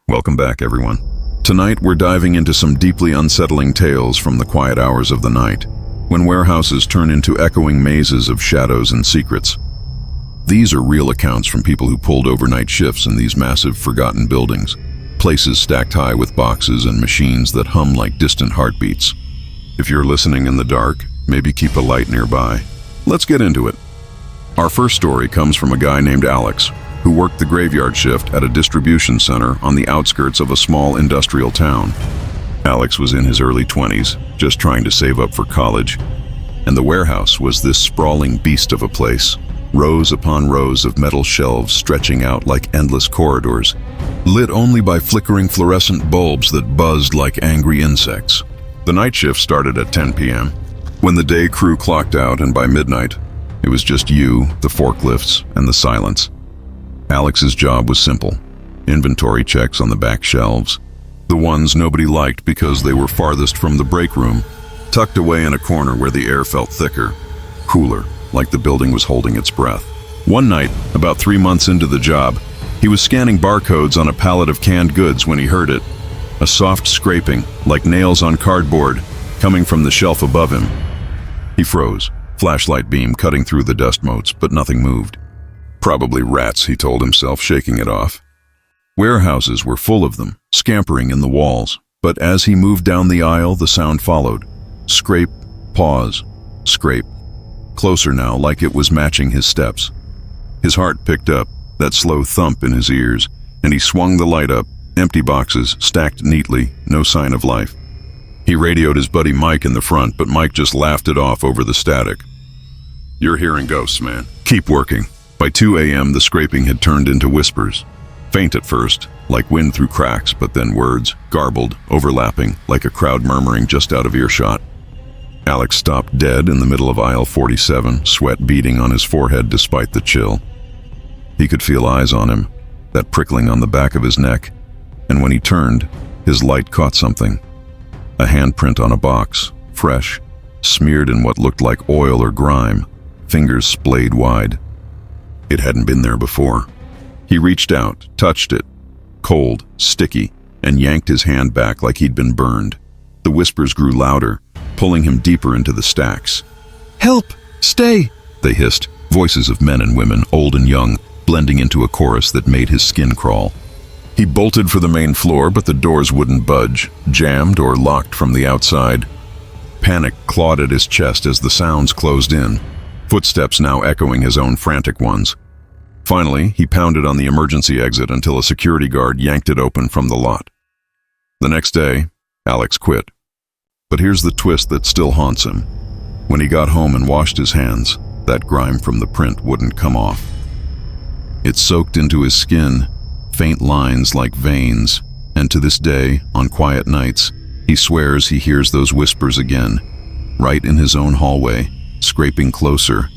Welcome back, everyone. Tonight, we're diving into some deeply unsettling tales from the quiet hours of the night, when warehouses turn into echoing mazes of shadows and secrets. These are real accounts from people who pulled overnight shifts in these massive, forgotten buildings, places stacked high with boxes and machines that hum like distant heartbeats. If you're listening in the dark, maybe keep a light nearby. Let's get into it. Our first story comes from a guy named Alex, who worked the graveyard shift at a distribution center on the outskirts of a small industrial town. Alex was in his early 20s, just trying to save up for college, and the warehouse was this sprawling beast of a place, rows upon rows of metal shelves stretching out like endless corridors, lit only by flickering fluorescent bulbs that buzzed like angry insects. The night shift started at 10 p.m. When the day crew clocked out, and by midnight, it was just you, the forklifts, and the silence. Alex's job was simple: inventory checks on the back shelves, the ones nobody liked because they were farthest from the break room, tucked away in a corner where the air felt thicker, cooler, like the building was holding its breath. One night, about 3 months into the job, he was scanning barcodes on a pallet of canned goods when he heard it, a soft scraping, like nails on cardboard, coming from the shelf above him. He froze, flashlight beam cutting through the dust motes, but nothing moved. Probably rats, he told himself, shaking it off. Warehouses were full of them, scampering in the walls, but as he moved down the aisle, the sound followed. Scrape, pause, scrape. Closer now, like it was matching his steps. His heart picked up, that slow thump in his ears, and he swung the light up, empty boxes, stacked neatly, no sign of life. He radioed his buddy Mike in the front, but Mike just laughed it off over the static. "You're hearing ghosts, man. Keep working." By 2 a.m., the scraping had turned into whispers. Faint at first, like wind through cracks, but then words, garbled, overlapping, like a crowd murmuring just out of earshot. Alex stopped dead in the middle of aisle 47, sweat beading on his forehead despite the chill. He could feel eyes on him, that prickling on the back of his neck, and when he turned, his light caught something. A handprint on a box, fresh, smeared in what looked like oil or grime, fingers splayed wide. It hadn't been there before. He reached out, touched it, cold, sticky, and yanked his hand back like he'd been burned. The whispers grew louder, pulling him deeper into the stacks. "Help! Stay!" they hissed, voices of men and women, old and young, blending into a chorus that made his skin crawl. He bolted for the main floor, but the doors wouldn't budge, jammed or locked from the outside. Panic clawed at his chest as the sounds closed in, footsteps now echoing his own frantic ones. Finally, he pounded on the emergency exit until a security guard yanked it open from the lot. The next day, Alex quit. But here's the twist that still haunts him. When he got home and washed his hands, that grime from the print wouldn't come off. It soaked into his skin, faint lines like veins, and to this day, on quiet nights, he swears he hears those whispers again, right in his own hallway, scraping closer.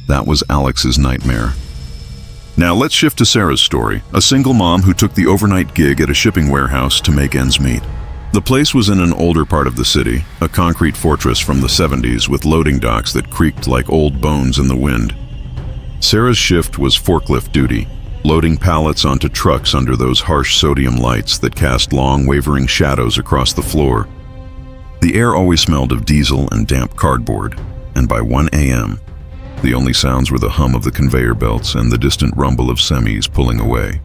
That was Alex's nightmare. Now let's shift to Sarah's story, a single mom who took the overnight gig at a shipping warehouse to make ends meet. The place was in an older part of the city, a concrete fortress from the 70s with loading docks that creaked like old bones in the wind. Sarah's shift was forklift duty, loading pallets onto trucks under those harsh sodium lights that cast long, wavering shadows across the floor. The air always smelled of diesel and damp cardboard, and by 1 a.m., the only sounds were the hum of the conveyor belts and the distant rumble of semis pulling away.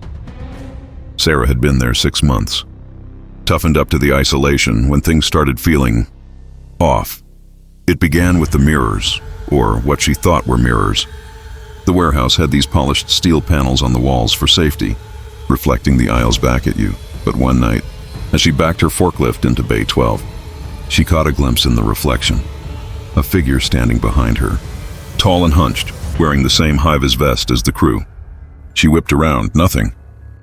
Sarah had been there 6 months, toughened up to the isolation when things started feeling off. It began with the mirrors, or what she thought were mirrors. The warehouse had these polished steel panels on the walls for safety, reflecting the aisles back at you. But one night, as she backed her forklift into Bay 12, she caught a glimpse in the reflection. A figure standing behind her, tall and hunched, wearing the same high-vis vest as the crew. She whipped around, nothing.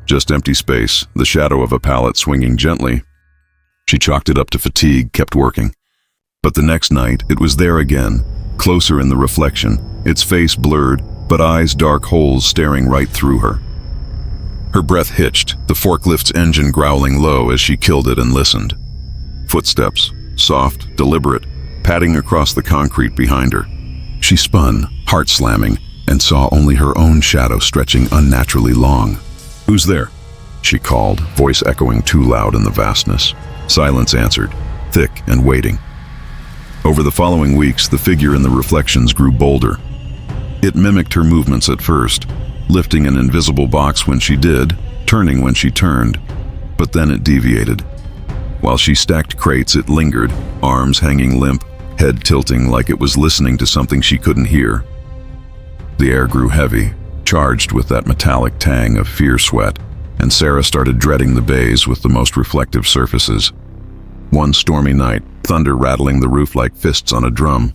Just empty space, the shadow of a pallet swinging gently. She chalked it up to fatigue, kept working. But the next night, it was there again, closer in the reflection, its face blurred, but eyes dark holes staring right through her. Her breath hitched, the forklift's engine growling low as she killed it and listened. Footsteps, soft, deliberate, padding across the concrete behind her. She spun, heart slamming, and saw only her own shadow stretching unnaturally long. "Who's there?" she called, voice echoing too loud in the vastness. Silence answered, thick and waiting. Over the following weeks, the figure in the reflections grew bolder. It mimicked her movements at first, lifting an invisible box when she did, turning when she turned, but then it deviated. While she stacked crates, it lingered, arms hanging limp, head tilting like it was listening to something she couldn't hear. The air grew heavy, charged with that metallic tang of fear sweat, and Sarah started dreading the bays with the most reflective surfaces. One stormy night, thunder rattling the roof like fists on a drum.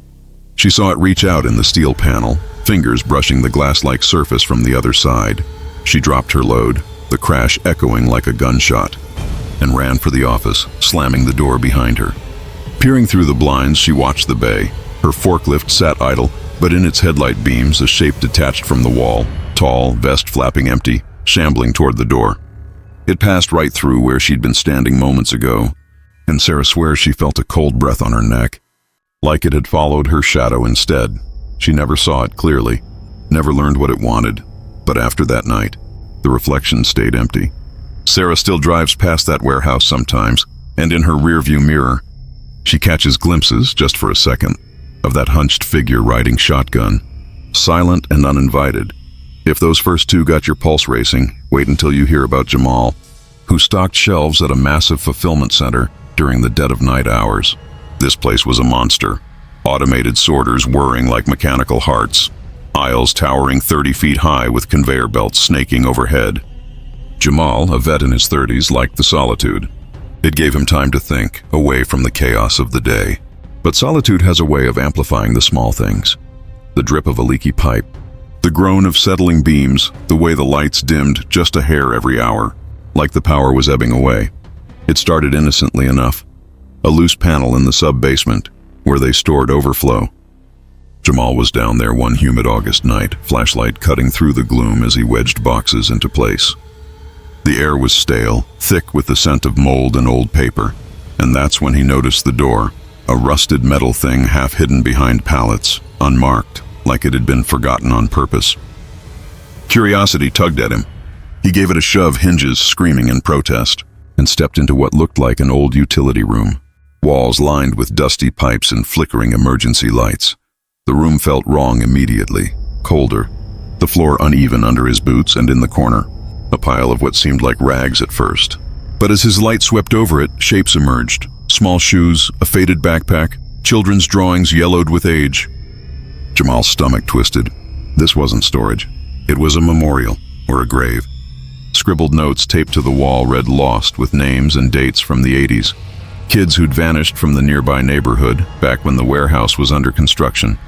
She saw it reach out in the steel panel, fingers brushing the glass-like surface from the other side. She dropped her load, the crash echoing like a gunshot, and ran for the office, slamming the door behind her. Peering through the blinds, she watched the bay. Her forklift sat idle, but in its headlight beams, a shape detached from the wall, tall, vest flapping empty, shambling toward the door. It passed right through where she'd been standing moments ago, and Sarah swears she felt a cold breath on her neck, like it had followed her shadow instead. She never saw it clearly, never learned what it wanted, but after that night, the reflection stayed empty. Sarah still drives past that warehouse sometimes, and in her rearview mirror, she catches glimpses, just for a second, of that hunched figure riding shotgun, silent and uninvited. If those first two got your pulse racing, wait until you hear about Jamal, who stocked shelves at a massive fulfillment center during the dead of night hours. This place was a monster. Automated sorters whirring like mechanical hearts, aisles towering 30 feet high with conveyor belts snaking overhead. Jamal, a vet in his 30s, liked the solitude. It gave him time to think, away from the chaos of the day. But solitude has a way of amplifying the small things. The drip of a leaky pipe, the groan of settling beams, the way the lights dimmed just a hair every hour, like the power was ebbing away. It started innocently enough. A loose panel in the sub-basement, where they stored overflow. Jamal was down there one humid August night, flashlight cutting through the gloom as he wedged boxes into place. The air was stale, thick with the scent of mold and old paper, and that's when he noticed the door, a rusted metal thing half hidden behind pallets, unmarked, like it had been forgotten on purpose. Curiosity tugged at him. He gave it a shove, hinges screaming in protest, and stepped into what looked like an old utility room. Walls lined with dusty pipes and flickering emergency lights. The room felt wrong immediately, colder. The floor uneven under his boots, and in the corner, a pile of what seemed like rags at first. But as his light swept over it, shapes emerged. Small shoes, a faded backpack, children's drawings yellowed with age. Jamal's stomach twisted. This wasn't storage. It was a memorial, or a grave. Scribbled notes taped to the wall read "Lost" with names and dates from the 80s. Kids who'd vanished from the nearby neighborhood back when the warehouse was under construction.